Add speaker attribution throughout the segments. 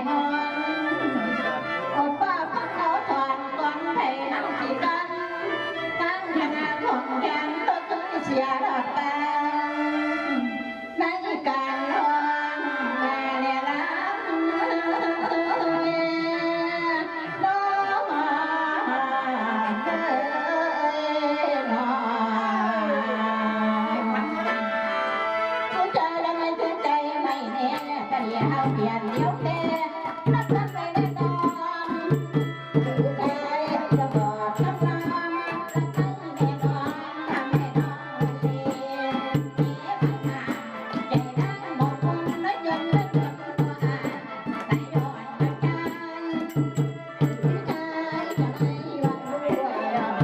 Speaker 1: หอนโอป้าพักเขาถอนก่อนให้นั่งขี่กันตั้งคณะของแกนตัวเคยเสียดอกกันในการร้องแม่เรียรักน้องเอ้ยน้องผู้ชายแล้วไม่ถึงใจไม่แน่แต่เดี๋ยวเปลี่ยนเดี๋ยวแน่นับไปแน่นอนผู้ชายจะบอกน้ำน้ำแน่นอนทำให้น้องเสียใจนั่งมองคนน้อยจนนึกถึงตัวอ่านใจย้อนใจผู้ชายจะไม่หวังรวย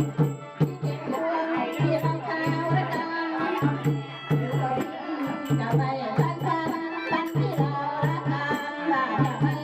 Speaker 1: ที่เก็บรวมที่เราข้าวและกันจะไปพันที่เรารักกันว่าจะไม่